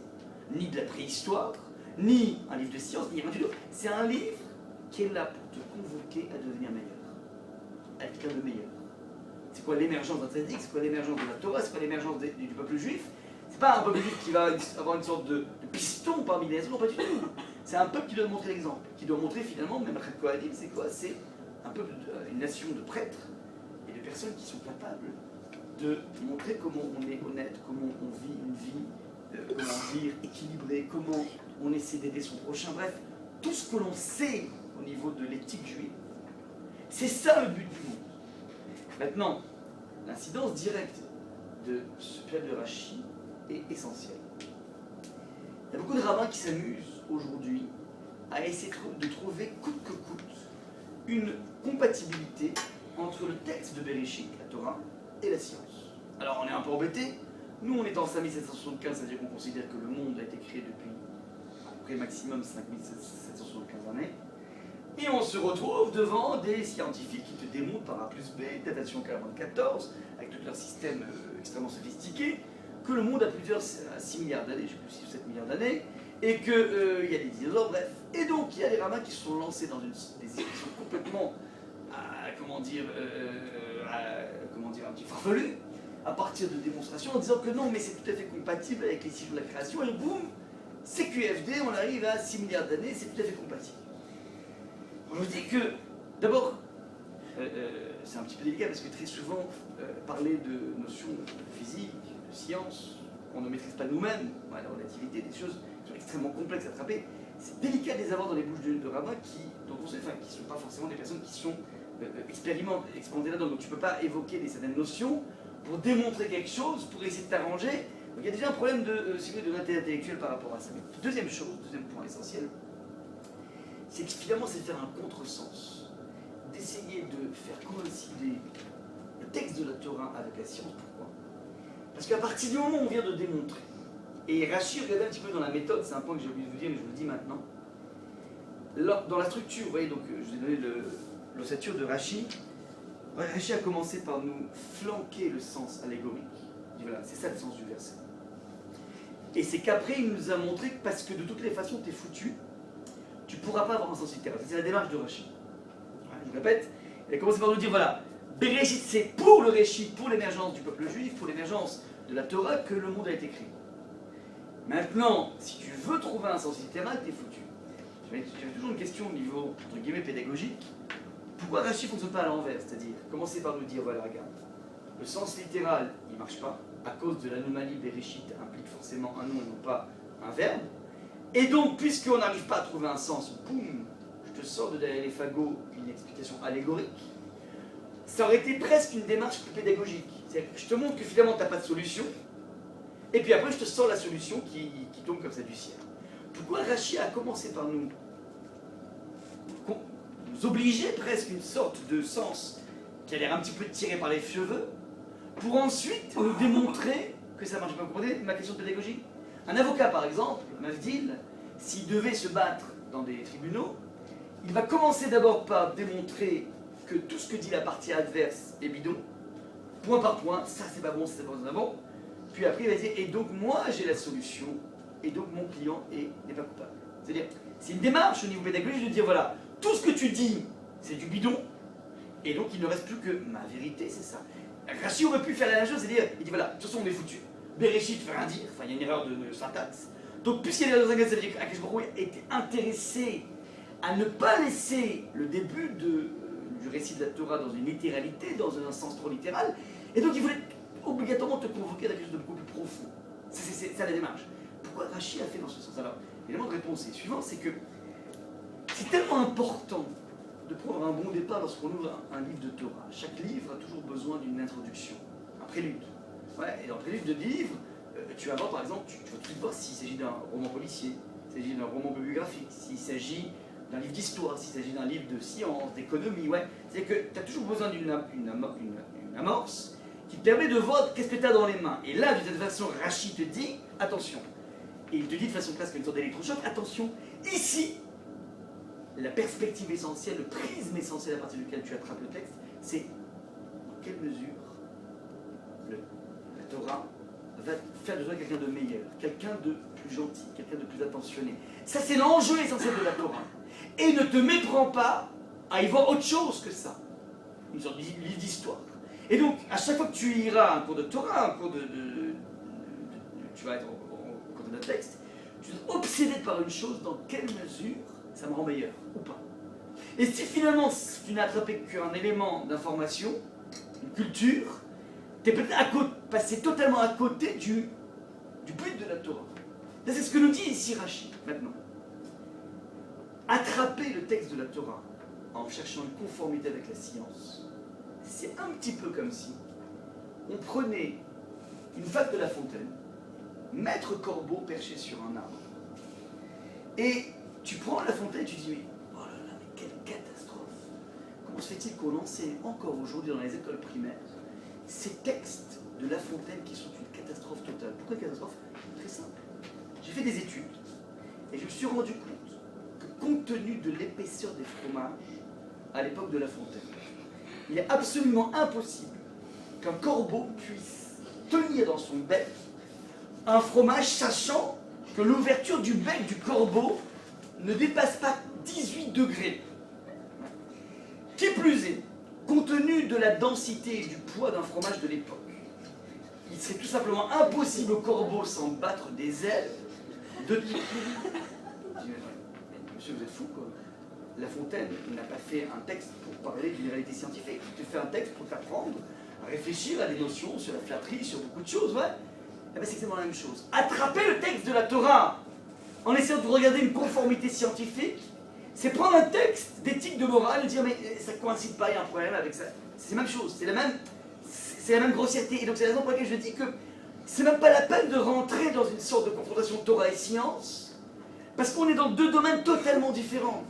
ni de la préhistoire, ni un livre de science, ni rien du tout. C'est un livre qui est là pour te convoquer à devenir meilleur, à être quelqu'un de meilleur. C'est quoi l'émergence d'un tzaddik? C'est quoi l'émergence de la Torah? C'est quoi l'émergence du peuple juif? C'est pas un peuple juif qui va avoir une sorte de piston parmi les autres, pas du tout. C'est un peuple qui doit montrer l'exemple, qui doit montrer finalement, même Reb Kohanim, c'est quoi? C'est un peuple, une nation de prêtres et de personnes qui sont capables de montrer comment on est honnête, comment on vit une vie, comment dire, équilibrée, comment on essaie d'aider son prochain. Bref, tout ce que l'on sait au niveau de l'éthique juive. C'est ça le but du monde. Maintenant, l'incidence directe de ce période de Rachi est essentielle. Il y a beaucoup de rabbins qui s'amusent aujourd'hui à essayer de trouver coûte que coûte une compatibilité entre le texte de Bereshit, la Torah, et la science. Alors on est un peu embêté. Nous on est en 5775, c'est-à-dire qu'on considère que le monde a été créé depuis à peu près maximum 5775 années. Et on se retrouve devant des scientifiques qui te démontrent par A plus B, datation 44, avec tout leur système extrêmement sophistiqué, que le monde a plusieurs 6 milliards d'années, je sais plus 6 ou 7 milliards d'années, et qu'il y a des dinosaures, bref. Et donc il y a des rabbins qui se sont lancés dans des discussions complètement, comment dire, un petit farfelu, à partir de démonstrations, en disant que non, mais c'est tout à fait compatible avec les cycles de la création, et boum, c'est QFD, on arrive à 6 milliards d'années, c'est tout à fait compatible. On nous dit que, d'abord, c'est un petit peu délicat parce que très souvent, parler de notions physiques, de science, qu'on ne maîtrise pas nous-mêmes, la relativité, des choses qui sont extrêmement complexes à attraper, c'est délicat de les avoir dans les bouches de rabbins dont on sait, qui ne sont pas forcément des personnes qui sont expérimentées là-dedans. Donc tu ne peux pas évoquer certaines notions pour démontrer quelque chose, pour essayer de t'arranger. Donc il y a déjà un problème de l'honnêteté intellectuelle par rapport à ça. Mais deuxième point essentiel, c'est que finalement c'est de faire un contresens, d'essayer de faire coïncider le texte de la Torah avec la science. Pourquoi? Parce qu'à partir du moment où on vient de démontrer, et Rachi, regardez un petit peu dans la méthode, c'est un point que j'ai oublié de vous dire, mais je vous le dis maintenant. Dans la structure, vous voyez, donc je vous ai donné l'ossature de Rachi. Rachi a commencé par nous flanquer le sens allégorique. Voilà, c'est ça le sens du verset. Et c'est qu'après, il nous a montré que parce que de toutes les façons, t'es foutu, tu ne pourras pas avoir un sens littéral. C'est la démarche de Rachi. Je vous répète, il a commencé par nous dire, voilà, Bereshit, c'est pour le Réchit, pour l'émergence du peuple juif, pour l'émergence de la Torah que le monde a été créé. Maintenant, si tu veux trouver un sens littéral, t'es foutu. J'avais toujours une question au niveau, entre guillemets, pédagogique. Pourquoi Rachi ne fonctionne pas à l'envers? C'est-à-dire, commencer par nous dire, voilà, regarde, le sens littéral, il ne marche pas, à cause de l'anomalie Bereshit implique forcément un nom et non pas un verbe. Et donc, puisqu'on n'arrive pas à trouver un sens, boum, je te sors de derrière les fagots une explication allégorique. Ça aurait été presque une démarche plus pédagogique. C'est-à-dire que je te montre que finalement, tu n'as pas de solution, et puis après, je te sors la solution qui tombe comme ça du ciel. Pourquoi Rachi a commencé par nous obliger presque une sorte de sens qui a l'air un petit peu tiré par les cheveux, pour ensuite nous démontrer que ça marche pas? Vous comprenez ma question de pédagogie? Un avocat, par exemple, Mavdil, s'il devait se battre dans des tribunaux, il va commencer d'abord par démontrer que tout ce que dit la partie adverse est bidon, point par point, ça c'est pas bon, ça c'est pas bon. Puis après il va dire, et donc moi j'ai la solution, et donc mon client n'est pas coupable. C'est-à-dire, c'est une démarche au niveau pédagogique de dire, voilà, tout ce que tu dis, c'est du bidon, et donc il ne reste plus que ma vérité, c'est ça. Rachi aurait pu faire la même chose, c'est-à-dire, il dit, voilà, de toute façon on est foutu. Bereshit ne veut rien dire, enfin il y a une erreur de syntaxe. Donc puisqu'il y a une erreur de syntaxe, ça veut dire qu'Akadosh Baruch Hu était intéressé à ne pas laisser le début du récit de la Torah dans une littéralité, dans un sens trop littéral, et donc il voulait obligatoirement te convoquer à quelque chose de beaucoup plus profond. C'est ça la démarche. Pourquoi Rachi a fait dans ce sens? Alors, l'élément de réponse est suivant, c'est que c'est tellement important de prendre un bon départ lorsqu'on ouvre un livre de Torah. Chaque livre a toujours besoin d'une introduction, un prélude. Ouais, et dans le prélude de livre, tu vas voir par exemple, tu vas tout de suite voir s'il s'agit d'un roman policier, s'il s'agit d'un roman bibliographique, s'il s'agit d'un livre d'histoire, s'il s'agit d'un livre de science, d'économie, ouais. C'est-à-dire que tu as toujours besoin d'une amorce qui te permet de voir qu'est-ce que tu as dans les mains. Et là, de cette façon, Rachi te dit, attention. Et il te dit de façon presque une sorte d'électrochoc, attention, ici, la perspective essentielle, le prisme essentiel à partir duquel tu attrapes le texte, c'est dans quelle mesure la Torah va faire de toi quelqu'un de meilleur, quelqu'un de plus gentil, quelqu'un de plus attentionné. Ça, c'est l'enjeu essentiel de la Torah. Et ne te méprends pas à y voir autre chose que ça. Une sorte de livre d'histoire. Et donc, à chaque fois que tu iras à un cours de Torah, un cours tu vas être au cours d'un texte, tu es obsédé par une chose, dans quelle mesure ça me rend meilleur ou pas. Et si finalement tu n'as attrapé qu'un élément d'information, une culture, tu es peut-être passé totalement à côté du but de la Torah. C'est ce que nous dit ici Rachi, maintenant. Attraper le texte de la Torah en cherchant une conformité avec la science, c'est un petit peu comme si on prenait une vague de La Fontaine, maître corbeau perché sur un arbre, et tu prends La Fontaine et tu dis, mais oh là là, mais quelle catastrophe! Comment se fait-il qu'on enseigne encore aujourd'hui dans les écoles primaires ces textes de La Fontaine qui sont une catastrophe totale? Pourquoi une catastrophe? Très simple. J'ai fait des études et je me suis rendu compte que compte tenu de l'épaisseur des fromages à l'époque de La Fontaine, il est absolument impossible qu'un corbeau puisse tenir dans son bec un fromage sachant que l'ouverture du bec du corbeau ne dépasse pas 18 degrés. Qui plus est, compte tenu de la densité et du poids d'un fromage de l'époque, il serait tout simplement impossible au corbeau, sans battre des ailes, de... Monsieur, vous êtes fou, quoi. La Fontaine n'a pas fait un texte pour parler d'une réalité scientifique. Il fait un texte pour t'apprendre à réfléchir à des notions sur la flatterie, sur beaucoup de choses, ouais. Eh bien, c'est exactement la même chose. Attraper le texte de la Torah en essayant de regarder une conformité scientifique, c'est prendre un texte d'éthique de morale et dire mais ça ne coïncide pas, il y a un problème avec ça. C'est la même chose, c'est la même grossièreté. Et donc c'est la raison pour laquelle je dis que c'est même pas la peine de rentrer dans une sorte de confrontation Torah et science, parce qu'on est dans deux domaines totalement différents.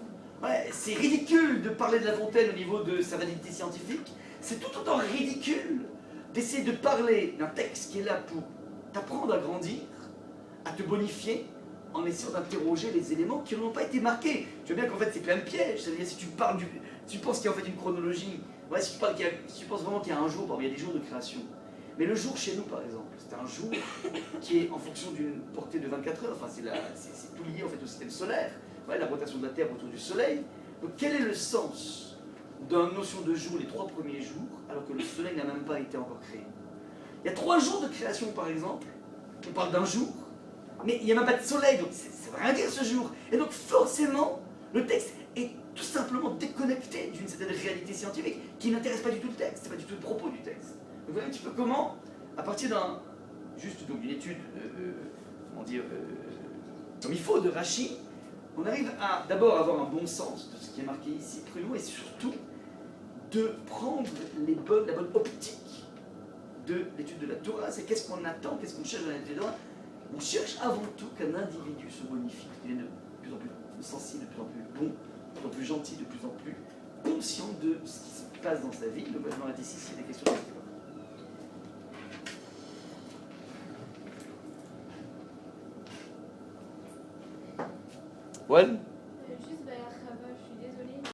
Ouais, c'est ridicule de parler de La Fontaine au niveau de sa validité scientifique, c'est tout autant ridicule d'essayer de parler d'un texte qui est là pour t'apprendre à grandir, à te bonifier, en essayant d'interroger les éléments qui n'ont pas été marqués. Tu vois bien qu'en fait c'est plein de pièges, c'est-à-dire si tu parles du... Tu penses qu'il y a en fait une chronologie, ouais, si tu penses vraiment qu'il y a un jour, bon, il y a des jours de création. Mais le jour chez nous par exemple, c'est un jour qui est en fonction d'une portée de 24 heures, enfin c'est tout lié en fait au système solaire, ouais, la rotation de la Terre autour du Soleil. Donc quel est le sens d'une notion de jour les 3 premiers jours, alors que le Soleil n'a même pas été encore créé? Il y a 3 jours de création par exemple, on parle d'un jour, mais il n'y a même pas de soleil, donc ça ne veut rien dire ce jour. Et donc forcément, le texte est tout simplement déconnecté d'une certaine réalité scientifique qui n'intéresse pas du tout le texte, c'est pas du tout le propos du texte. Donc vous voyez un petit peu comment, à partir d'une étude, comme il faut, de Rachi, on arrive à d'abord avoir un bon sens de ce qui est marqué ici, prenons, et surtout de prendre la bonne optique de l'étude de la Torah. C'est qu'est-ce qu'on attend, qu'est-ce qu'on cherche dans l'étude de la Torah. On cherche avant tout qu'un individu se bonifie, qu'il est de plus en plus sensible, de plus en plus bon, de plus en plus gentil, de plus en plus conscient de ce qui se passe dans sa vie. Donc je m'arrête ici s'il y a des questions. Well